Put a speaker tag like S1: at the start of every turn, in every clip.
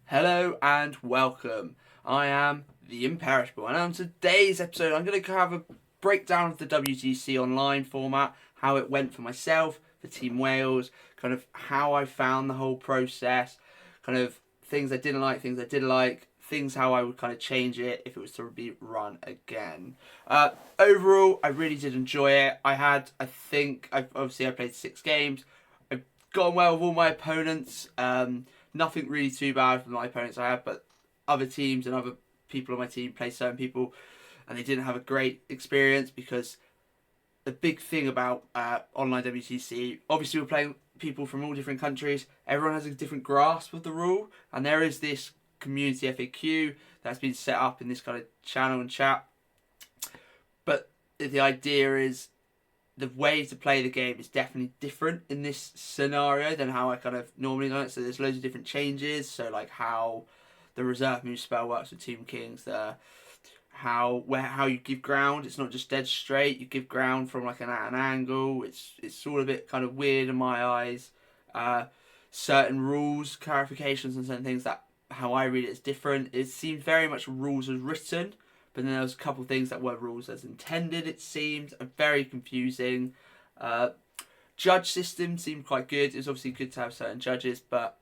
S1: Hello and welcome. I am the Imperishable, and on today's episode, I'm going to have a breakdown of the WTC online format, how it went for myself, for Team Wales, kind of how I found the whole process, kind of things I didn't like, things I did like, things how I would kind of change it if it was to be run again. Overall, I really did enjoy it. I played 6 games. I've gotten well with all my opponents. Nothing really too bad for my opponents I have, but other teams and other people on my team play certain people and they didn't have a great experience because the big thing about online WTC, obviously we're playing people from all different countries, everyone has a different grasp of the rule, and there is this community FAQ that's been set up in this kind of channel and chat, but the idea is the way to play the game is definitely different in this scenario than how I kind of normally know it. So there's loads of different changes. So like how the reserve move spell works with Tomb Kings, how you give ground. It's not just dead straight. You give ground from like an angle. It's all a bit kind of weird in my eyes. Certain rules, clarifications, and certain things that how I read it is different. It seems very much rules as written. But then there was a couple of things that were rules as intended, it seemed. Very confusing. Judge system seemed quite good. It was obviously good to have certain judges, but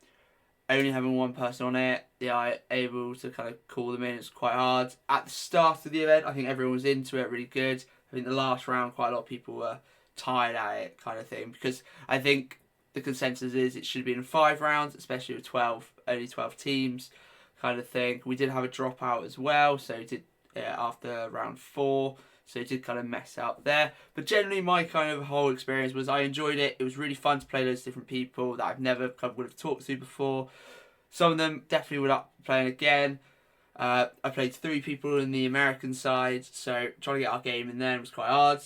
S1: only having one person on it, I able to kind of call them in, it's quite hard. At the start of the event, I think everyone was into it really good. I think the last round, quite a lot of people were tired at it kind of thing, because I think the consensus is it should have been 5 rounds, especially with only 12 teams kind of thing. We did have a dropout as well, so it did after round 4, so it did kind of mess up there. But generally, my kind of whole experience was I enjoyed it. It was really fun to play those different people that I've never would have talked to before. Some of them definitely would up playing again. I played 3 people in the American side, so trying to get our game in there was quite hard.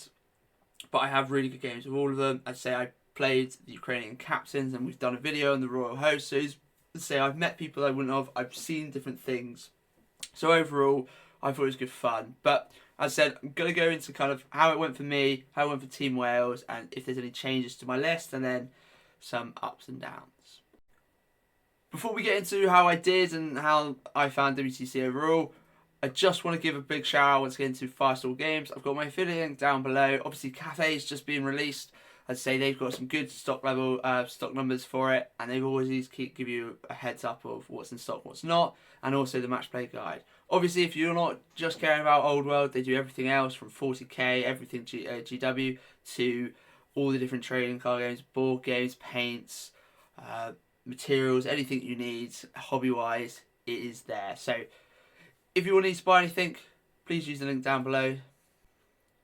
S1: But I have really good games with all of them. I'd say I played the Ukrainian captains, and we've done a video on the royal host. So I'd say I've met people I wouldn't have. I've seen different things. So overall, I thought it was good fun. But as I said, I'm going to go into kind of how it went for me, how it went for Team Wales, and if there's any changes to my list, and then some ups and downs. Before we get into how I did and how I found WTC overall, I just want to give a big shout out once again to Firestall Games. I've got my affiliate link down below. Obviously, Cafe's just been released. I'd say they've got some good stock numbers for it, and they've always give you a heads up of what's in stock, what's not, and also the match play guide. Obviously, if you're not just caring about Old World, they do everything else from 40k, everything GW, to all the different trading card games, board games, paints, materials, anything you need, hobby-wise, it is there. So if you want to buy anything, please use the link down below.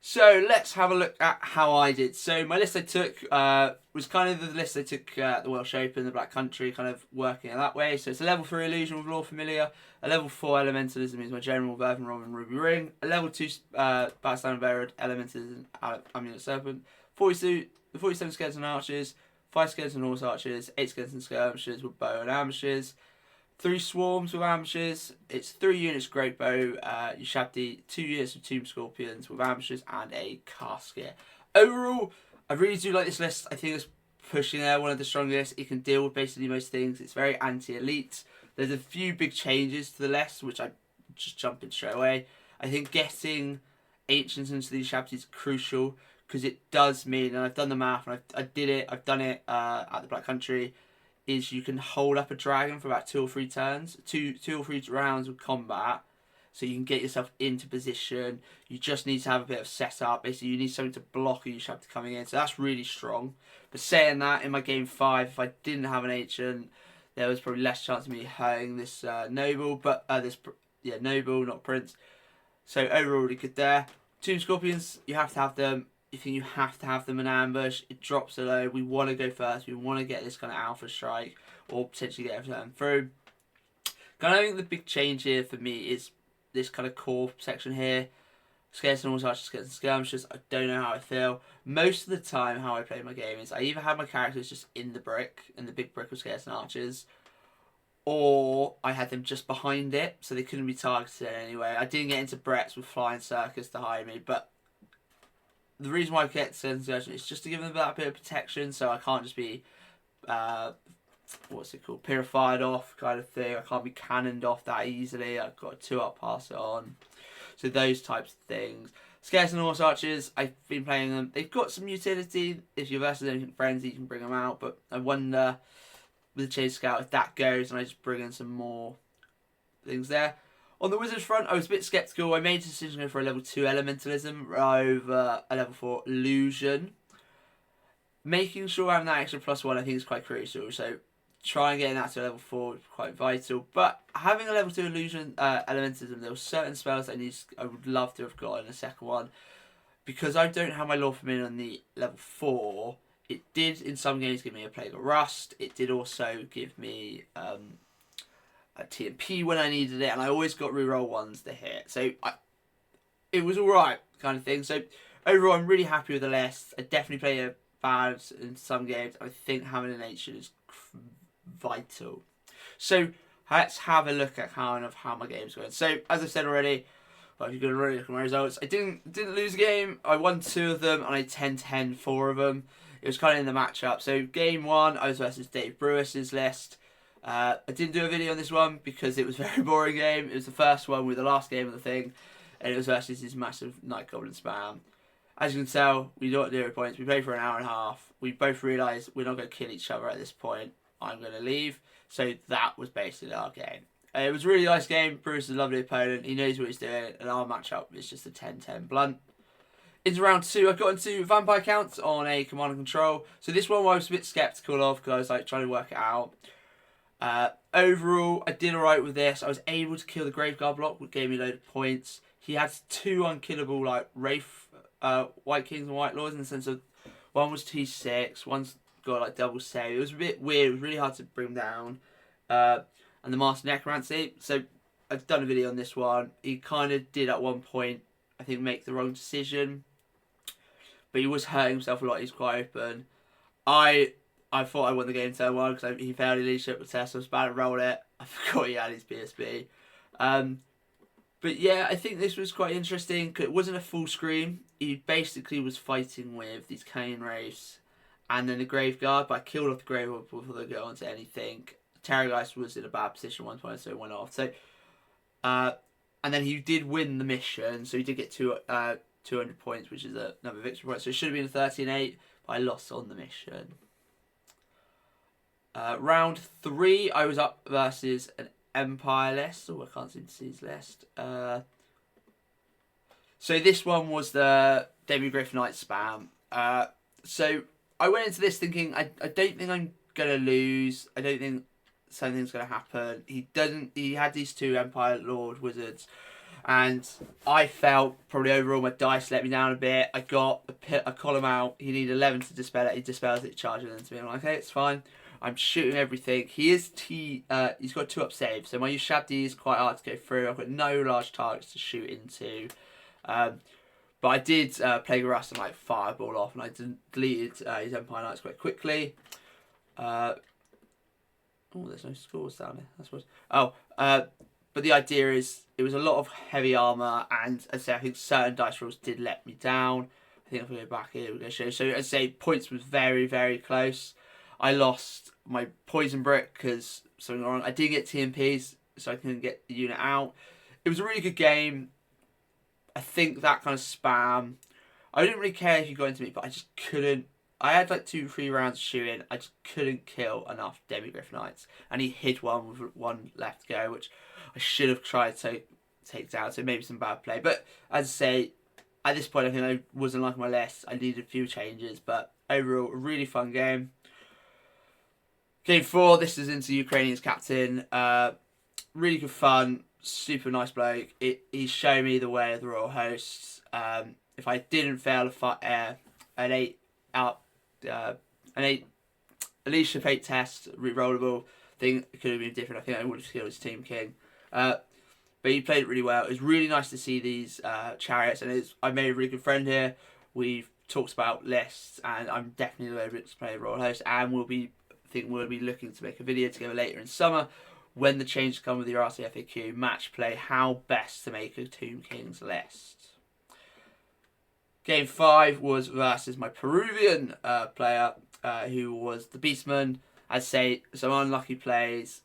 S1: So let's have a look at how I did. So my list I took was kind of the list I took at the Welsh Open, the Black Country, kind of working it that way. So it's a level 3 Illusion with Law Familiar, a level 4 Elementalism is my General Verve Robin Ruby Ring, a level 2 Battlestar Varied Elementalism Amulet Serpent, 47 Skeleton Archers, 5 Skeleton Horse Archers, 8 Skeleton Skirmishers with Bow and Ambushes, 3 Swarms with Ambushes, it's 3 units Great Bow, Ushabti, 2 units of Tomb Scorpions with Ambushes, and a Casket. Overall, I really do like this list. I think it's pushing there, one of the strongest. It can deal with basically most things. It's very anti-elite. There's a few big changes to the list, which I just jump in straight away. I think getting Ancients into these Ushabtis is crucial, because it does mean, and I've done the math, and I've done it at the Black Country, is you can hold up a dragon for about 2 or 3 turns, two or three rounds of combat, so you can get yourself into position. You just need to have a bit of setup. Basically, you need something to block you have to coming in, so that's really strong. But saying that, in my game 5, if I didn't have an ancient, there was probably less chance of me hurting this noble, but noble, not prince. So overall, really good there. Tomb Scorpions, you have to have them. You think you have to have them in ambush. It drops a low. We want to go first. We want to get this kind of alpha strike, or potentially get everything through. I think the big change here for me is this kind of core section here. Skeleton Horse Archers, Skeleton Skirmishers. I don't know how I feel. Most of the time, how I play my game is I either have my characters just in the big brick of Skeleton Archers, or I had them just behind it, so they couldn't be targeted anyway. I didn't get into Brett's with Flying Circus to hide me, but the reason why I get Skeleton Skirmishers is just to give them that bit of protection, so I can't just be what's it called, purified off kind of thing. I can't be cannoned off that easily. I've got a 2-up, pass it on. So those types of things. Scarce and Horse Archers, I've been playing them. They've got some utility. If you're versus anything frenzy, you can bring them out. But I wonder with the Chase Scout if that goes and I just bring in some more things there. On the Wizards front, I was a bit sceptical. I made a decision to go for a level 2 Elementalism over a level 4 Illusion. Making sure I have that extra +1 I think is quite crucial. So trying getting that to a level 4 is quite vital. But having a level 2 Illusion Elementalism, there were certain spells I would love to have got in the second one. Because I don't have my Lord from on the level 4, it did in some games give me a Plague of Rust. It did also give me a TMP when I needed it, and I always got reroll ones to hit. So it was alright kind of thing. So overall, I'm really happy with the list. I definitely play a bad in some games. I think having an ancient is vital. So let's have a look at how my game's going. So as I said already, well, if you're going to really look at my results, I didn't lose a game. I won 2 of them, and I 10-10 4 of them. It was kind of in the matchup. So game 1, I was versus Dave Brewis's list. I didn't do a video on this one because it was a very boring game. It was the first one with the last game of the thing, and it was versus this massive Night Goblin spam. As you can tell, we got 0 points. We played for an hour and a half. We both realised we're not going to kill each other at this point. I'm going to leave. So that was basically our game. It was a really nice game. Bruce is a lovely opponent. He knows what he's doing, and our matchup is just a 10-10 blunt. Into round 2, I got into Vampire Counts on a Command and Control. So this one I was a bit sceptical of because I was like trying to work it out. Overall, I did alright with this. I was able to kill the Graveguard block, which gave me a load of points. He had 2 unkillable like Wraith, White Kings and White Lords in the sense of one was T6, one's got like double save. It was a bit weird. It was really hard to bring him down. And the Master Necromancy. So I've done a video on this one. He kind of did at one point, I think, make the wrong decision. But he was hurting himself a lot. He's quite open. I thought I won the game turn 1 because he failed his leadership test. I was about to roll it. I forgot he had his PSB. But yeah, I think this was quite interesting. It wasn't a full screen. He basically was fighting with these Cane Wraiths and then the Graveguard. But I killed off the Graveguard before they go on to anything. Terrorgeist was in a bad position one point, so it went off. So, and then he did win the mission. So he did get 200 points, which is another victory point. So it should have been a 13-8, but I lost on the mission. Round 3, I was up versus an Empire list. Oh, I can't seem to see his list. So this one was the Demigryph Knight spam. So I went into this thinking, I don't think I'm going to lose. I don't think something's going to happen. He had these 2 Empire Lord Wizards. And I felt probably overall my dice let me down a bit. I got a column out. He needed 11 to dispel it. He dispels it, charges it into me. I'm like, okay, it's fine. I'm shooting everything. He's got 2-up save. So when you shab these, quite hard to go through. I've got no large targets to shoot into. But I did play Rust and like fireball off, and I deleted his Empire Knights quite quickly. Oh, there's no scores down there. I suppose. But the idea is it was a lot of heavy armor, and as I say, I think certain dice rolls did let me down. I think if we go back here, we're going to show. So as I say, points was very, very close. I lost my poison brick because something wrong. I did get TMPs, so I couldn't get the unit out. It was a really good game. I think that kind of spam. I didn't really care if you got into me, but I just couldn't. I had like 2-3 rounds of shooting. I just couldn't kill enough Demigryph Knights, and he hid one with 1 left to go, which I should have tried to take down. So maybe some bad play. But as I say, at this point, I think I wasn't liking my list. I needed a few changes, but overall, a really fun game. Game 4, this is into Ukrainian's captain. Really good fun, super nice bloke. He's shown me the way of the Royal Hosts. If I didn't fail an 8 Alicia Fate test, re-rollable thing, it could have been different. I think I would have killed his Team King. But he played it really well. It was really nice to see these chariots, and I made a really good friend here. We've talked about lists, and I'm definitely able to play Royal Host, and we'll be looking to make a video together later in summer when the changes come with the RCFAQ match play, how best to make a Tomb Kings list. Game 5 was versus my Peruvian player, who was the Beastman. I'd say some unlucky plays.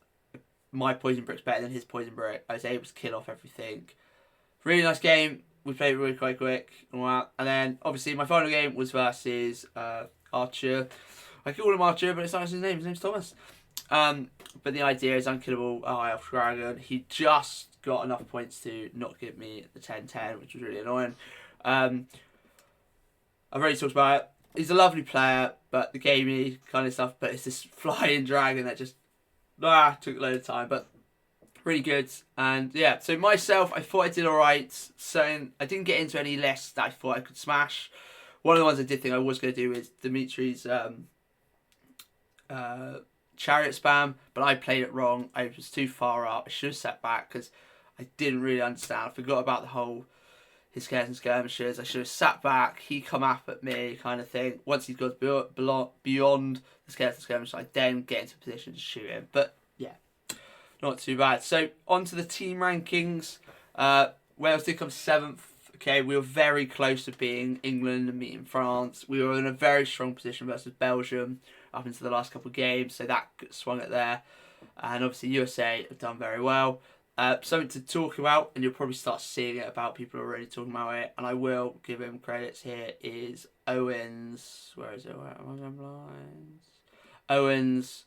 S1: My poison brick's better than his poison brick. I was able to kill off everything. Really nice game. We played really quite quick and all that. And then obviously my final game was versus Archer. I call him Archer, but it's not his name. His name's Thomas. But the idea is unkillable High Elf Dragon. He just got enough points to not give me the 10-10, which was really annoying. I've already talked about it. He's a lovely player, but the gamey kind of stuff. But it's this flying dragon that just took a load of time. But really good. And yeah, so myself, I thought I did alright. So I didn't get into any lists that I thought I could smash. One of the ones I did think I was going to do is Dimitri's chariot spam, but I played it wrong. I was too far up. I should have sat back because I didn't really understand. I forgot about the whole his scares and skirmishes. I should have sat back. He come up at me kind of thing. Once he's got beyond the scares and skirmishes, I then get into a position to shoot him. But yeah, not too bad. So on to the team rankings. Wales did come 7th. Okay, we were very close to beating England and meeting France. We were in a very strong position versus Belgium up into the last couple of games, so that swung it there. And obviously USA have done very well. Something to talk about, and you'll probably start seeing it about people already talking about it, and I will give him credits here, is Owen's, where is it? Where am I going blind? Owen's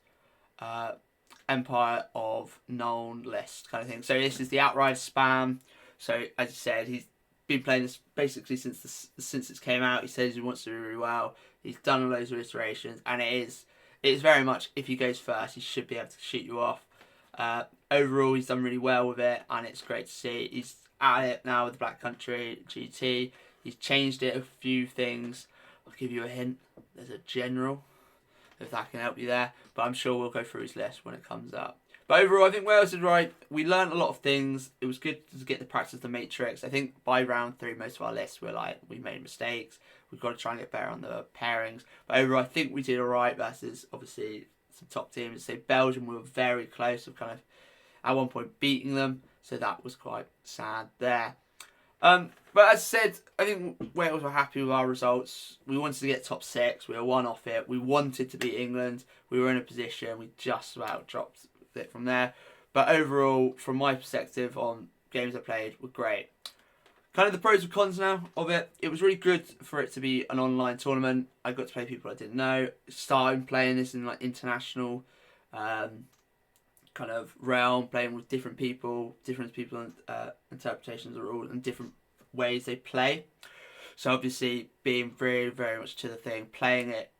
S1: Empire of Known list kind of thing. So this is the outright spam. So as I said, he's been playing this basically since it came out. He says he wants to do really well. He's done loads of iterations, and it is very much, if he goes first, he should be able to shoot you off. Overall, he's done really well with it, and it's great to see. He's at it now with the Black Country GT. He's changed it a few things. I'll give you a hint. There's a general, if that can help you there. But I'm sure we'll go through his list when it comes up. But overall, I think Wales did right. We learned a lot of things. It was good to get the practice of the matrix. I think by round 3, most of our lists were like, we made mistakes. We've got to try and get better on the pairings. But overall, I think we did all right versus, obviously, some top teams. So Belgium, we were very close of kind of, at one point, beating them. So that was quite sad there. But as I said, I think Wales were happy with our results. We wanted to get top 6. We were one off it. We wanted to beat England. We were in a position. We just about dropped it from there. But overall, from my perspective on games I played, were great. Kind of the pros and cons now of it. It was really good for it to be an online tournament. I got to play people I didn't know. Starting playing this in like international kind of realm, playing with different people interpretations of rules and different ways they play. So obviously being very, very much to the thing, playing it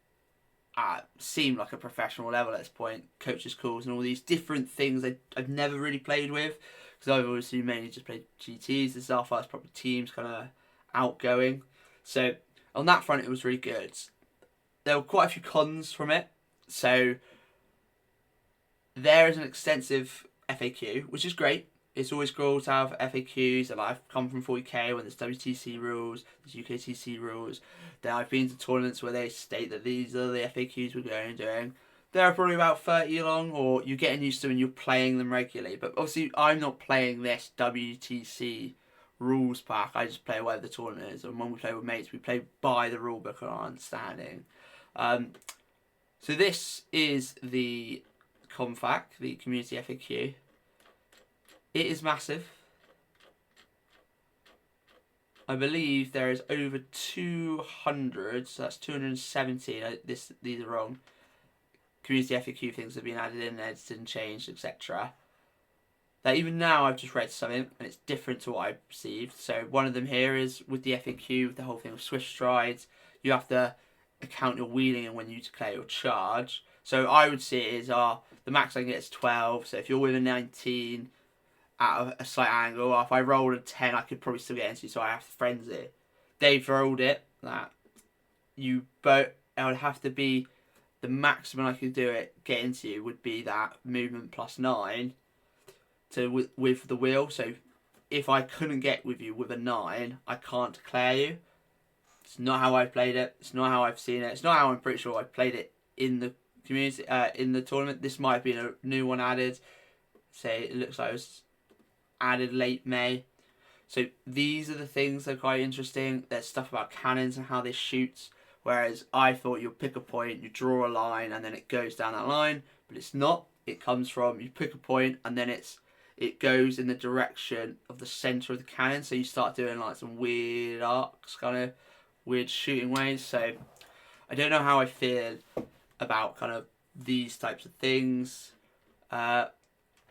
S1: seemed like a professional level at this point. Coaches' calls and all these different things I've never really played with, because I've obviously mainly just played GTs. This is our first proper teams kind of outgoing. So on that front, it was really good. There were quite a few cons from it. So there is an extensive FAQ, which is great. It's always cool to have FAQs, and I've come from 40k when there's WTC rules, there's UKTC rules. Then I've been to tournaments where they state that these are the FAQs we're going and doing. They're probably about 30 long, or you're getting used to them and you're playing them regularly. But obviously, I'm not playing this WTC rules pack. I just play whatever the tournament is. And when we play with mates, we play by the rule book and our understanding. So this is the COMFAQ, the community FAQ. It is massive. I believe there is over 200, so that's 270. These are wrong. Community FAQ things have been added in, edited and changed, etc. That even now I've just read something and it's different to what I perceived. So one of them here is with the FAQ, with the whole thing of swift strides, you have to account your wheeling and when you declare your charge. So I would see it as the max I can get is 12. So if you're with a 19 at a slight angle, if I rolled a 10, I could probably still get into. So I have to frenzy. They've rolled it that it would have to be the maximum I could do it get into you would be that movement plus 9 with the wheel. So if I couldn't get with you with a 9, I can't declare you. It's not how I've played it. It's not how I've seen it. It's not how I'm pretty sure I played it in the community in the tournament. This might have been a new one added. Say it looks like it was added late May. So these are the things that are quite interesting. There's stuff about cannons and how they shoot, Whereas I thought you'll pick a point, you draw a line, and then it goes down that line. But it's not. It comes from, you pick a point, and then it goes in the direction of the centre of the cannon. So you start doing like some weird arcs, kind of weird shooting ways. So I don't know how I feel about kind of these types of things.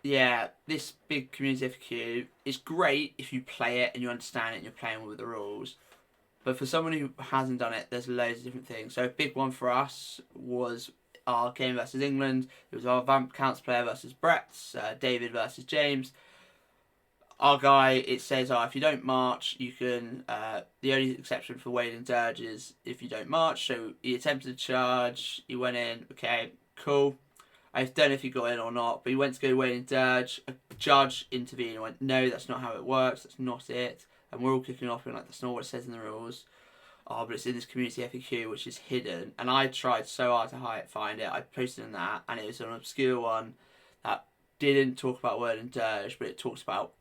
S1: Yeah, this big community FAQ is great if you play it and you understand it and you're playing with the rules. But for someone who hasn't done it, there's loads of different things. So a big one for us was our game versus England. It was our Vamp Counts player versus Brett's, David versus James. Our guy, it says, if you don't march, you can... the only exception for Wade and Dirge is if you don't march. So he attempted to charge, he went in, okay, cool. I don't know if he got in or not, but he went to go Wade and Dirge. A judge intervened and went, no, that's not how it works, that's not it. And we're all kicking off and like, that's not what it says in the rules. Oh, but it's in this community FAQ, which is hidden. And I tried so hard to find it. I posted in that, and it was an obscure one that didn't talk about Word and Dirge, but it talks about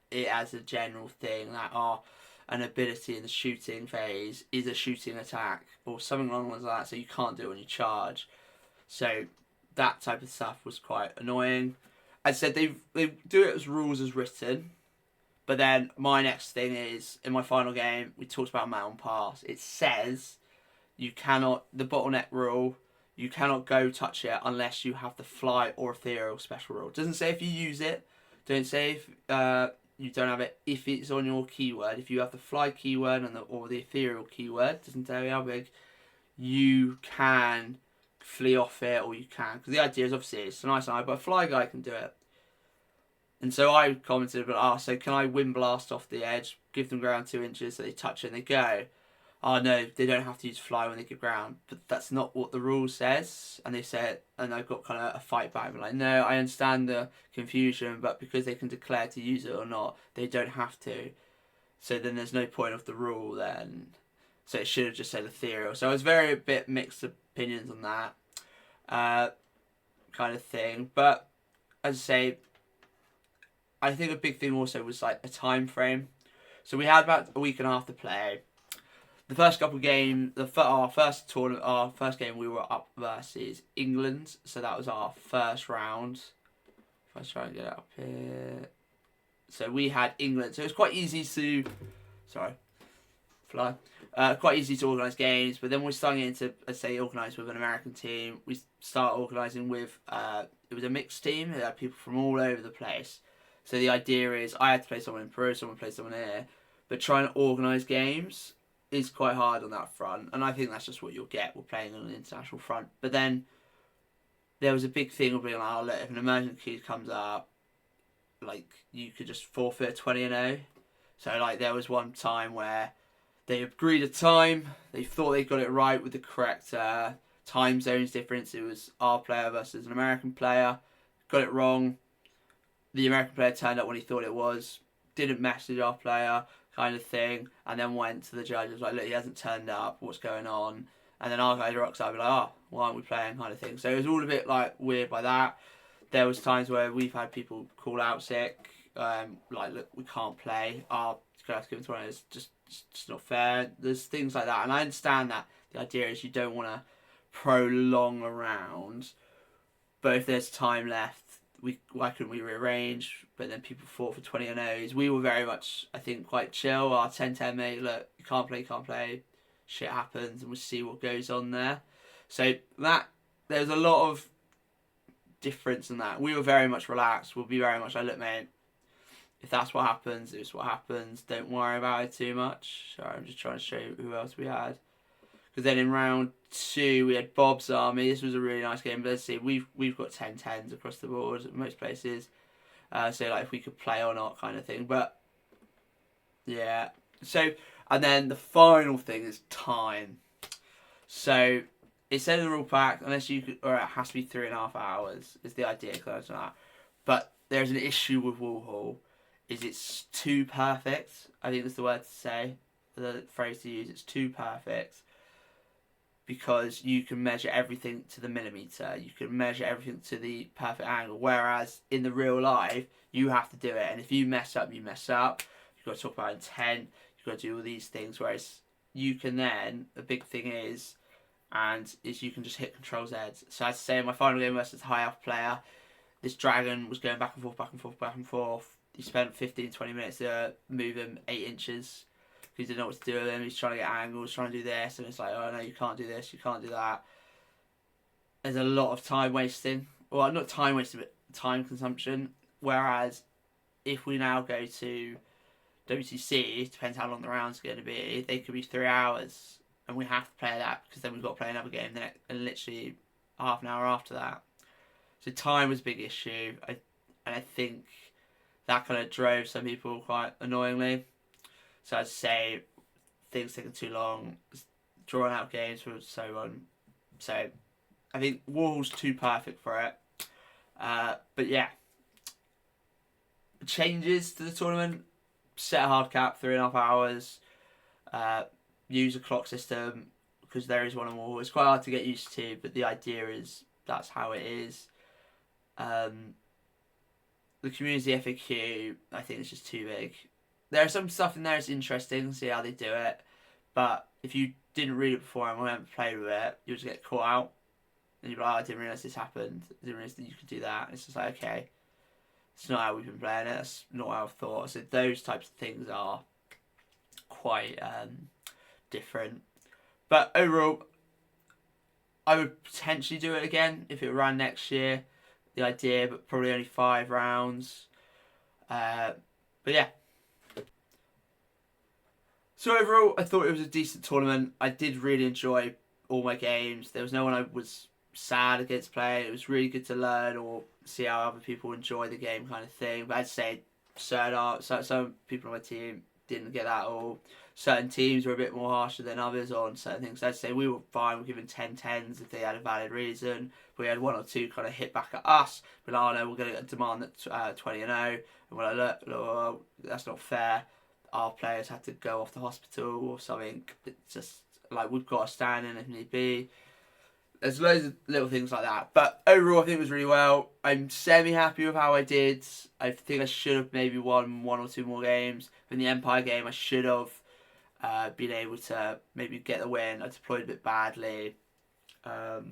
S1: it as a general thing, that an ability in the shooting phase is a shooting attack, or something along those lines like that, so you can't do it when you charge. So that type of stuff was quite annoying. As I said, they do it as rules as written. But then my next thing is, in my final game, we talked about Mountain Pass. It says you cannot, the bottleneck rule, you cannot go touch it unless you have the fly or ethereal special rule. It doesn't say if you use it. Don't say if you don't have it, if it's on your keyword. If you have the fly keyword or the ethereal keyword, doesn't tell you how big, you can flee off it, or you can. Because the idea is obviously it's a nice eye, but a fly guy can do it. And so I commented, so can I wind blast off the edge, give them ground 2 inches so they touch it and they go? Oh no, they don't have to use fly when they get ground. But that's not what the rule says. And they said, and I've got kind of a fight back. I'm like, no, I understand the confusion, but because they can declare to use it or not, they don't have to. So then there's no point of the rule then. So it should have just said ethereal. So I was a bit mixed opinions on that kind of thing. But as I say, I think a big thing also was like a time frame. So we had about a week and a half to play. The first couple of games, our first tournament, our first game, we were up versus England. So that was our first round. If I try and get it up here. So we had England. So it was quite easy to, quite easy to organise games. But then we're starting into, let's say, organise with an American team. We start organising with, it was a mixed team. It had people from all over the place. So the idea is I had to play someone in Peru, someone play someone here. But trying to organise games is quite hard on that front. And I think that's just what you'll get. We're playing on an international front. But then there was a big thing of being like, look, if an emergency comes up, like, you could just forfeit 20-0. So, like, there was one time where they agreed a time. They thought they got it right with the correct time zones difference. It was our player versus an American player. Got it wrong. The American player turned up when he thought it was. Didn't message our player, kind of thing. And then went to the judges like, look, he hasn't turned up. What's going on? And then our guy rocks up and like, why aren't we playing, kind of thing. So it was all a bit like weird by that. There was times where we've had people call out sick. Like, look, we can't play. Our have to give it to one. It's just not fair. There's things like that. And I understand that the idea is you don't want to prolong around. But if there's time left, why couldn't we rearrange? But then people fought for 20-0s. We were very much, I think, quite chill. Our 10-10 mate, look, you can't play. Shit happens, and we'll see what goes on there. So that there's a lot of difference in that. We were very much relaxed. We'll be very much like, look, mate, if that's what happens, it's what happens. Don't worry about it too much. Sorry, I'm just trying to show you who else we had. Because then in round 2, we had Bob's Army. This was a really nice game. But let's see, we've got 10-10s across the board in most places. So like if we could play or not, kind of thing. But yeah. So and then the final thing is time. So it said in the rule pack, unless you could, or it has to be 3.5 hours. Is the idea close to that? But there's an issue with Woolhall. Is it's too perfect. I think that's the word to say. The phrase to use. It's too perfect. Because you can measure everything to the millimetre. You can measure everything to the perfect angle. Whereas in the real life, you have to do it. And if you mess up, you mess up. You've got to talk about intent. You've got to do all these things. Whereas you can then, the big thing is, and is you can just hit Control Z. So as I say, in my final game versus the high alpha player, this dragon was going back and forth, back and forth, back and forth. He spent 15-20 minutes to move him 8 inches. He didn't know what to do with him. He's trying to get angles, trying to do this, and it's like, oh no, you can't do this, you can't do that. There's a lot of time wasting. Well, not time wasting, but time consumption. Whereas if we now go to WTC, depends how long the round's going to be, they could be 3 hours, and we have to play that because then we've got to play another game and literally half an hour after that. So time was a big issue, and I think that kind of drove some people quite annoyingly. So I'd say things taking too long, drawing out games for so on. So I think Warhall's too perfect for it. But yeah, changes to the tournament: set a hard cap, 3.5 hours. Use a clock system because there is one on Warhall. It's quite hard to get used to, but the idea is that's how it is. The community FAQ, I think it's just too big. There's some stuff in there that's interesting, see how they do it, but if you didn't read it before and went and played with it, you'll just get caught out, and you're like, oh, I didn't realise this happened, I didn't realise that you could do that, and it's just like, okay, it's not how we've been playing it, that's not how I've thought. So those types of things are quite different. But overall, I would potentially do it again if it ran next year, the idea, but probably only 5 rounds. But yeah. So overall, I thought it was a decent tournament. I did really enjoy all my games. There was no one I was sad against playing. It was really good to learn or see how other people enjoy the game, kind of thing. But I'd say some people on my team didn't get that at all. Certain teams were a bit more harsher than others on certain things. I'd say we were fine. We're giving 10-10s if they had a valid reason. But we had 1 or 2 kind of hit back at us. But oh no, we're going to demand that 20-0. And we're like, look, that's not fair. Our players had to go off to hospital or something. It's just like we've got to stand in if need be. There's loads of little things like that. But overall, I think it was really well. I'm semi-happy with how I did. I think I should have maybe won 1 or 2 more games. In the Empire game, I should have been able to maybe get the win. I deployed a bit badly. The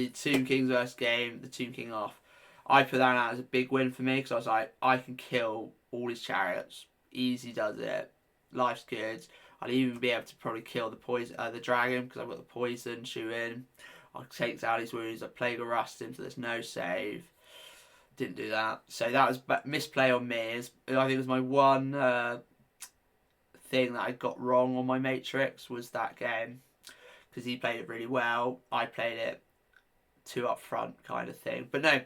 S1: Tomb King's versus game, the Tomb King off, I put that out as a big win for me because I was like, I can kill all his chariots. Easy does it. Life's good. I'll even be able to probably kill the dragon because I've got the poison shooting. I'll take out his wounds. I Plague of Rust him so there's no save. Didn't do that. So that was misplay on me. I think it was my one thing that I got wrong on my Matrix was that game. Because he played it really well. I played it too up front kind of thing. But no.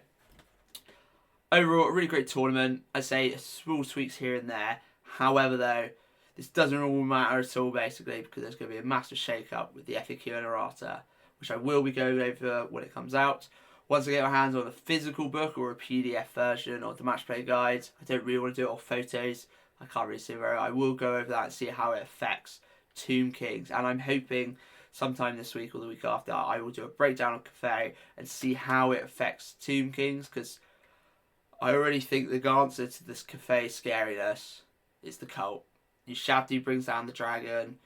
S1: Overall, a really great tournament. I say small tweaks here and there. However, though, this doesn't all matter at all, basically, because there's going to be a massive shake-up with the FAQ and errata, which I will be going over when it comes out. Once I get my hands on a physical book or a PDF version of the match play guide, I don't really want to do it off photos. I can't really see where I will go over that and see how it affects Tomb Kings. And I'm hoping sometime this week or the week after, I will do a breakdown of Cafe and see how it affects Tomb Kings, because I already think the answer to this Cafe scariness is the cult. Your Shabdi brings down the dragon.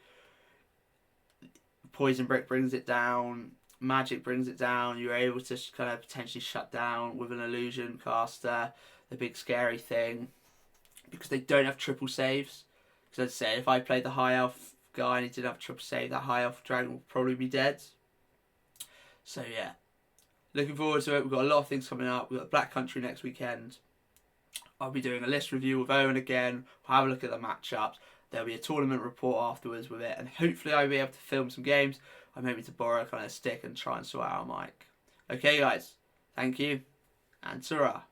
S1: Poison Brick brings it down. Magic brings it down. You're able to kind of potentially shut down with an illusion caster, the big scary thing, because they don't have triple saves. Because as I say, if I played the high elf guy and he didn't have triple save, that high elf dragon will probably be dead. So yeah, looking forward to it. We've got a lot of things coming up. We've got Black Country next weekend. I'll be doing a list review with Owen again. We'll have a look at the matchups. There'll be a tournament report afterwards with it, and hopefully I'll be able to film some games. I'm hoping to borrow a kind of stick and try and sort out a mic. Okay, guys. Thank you, and ta-ra.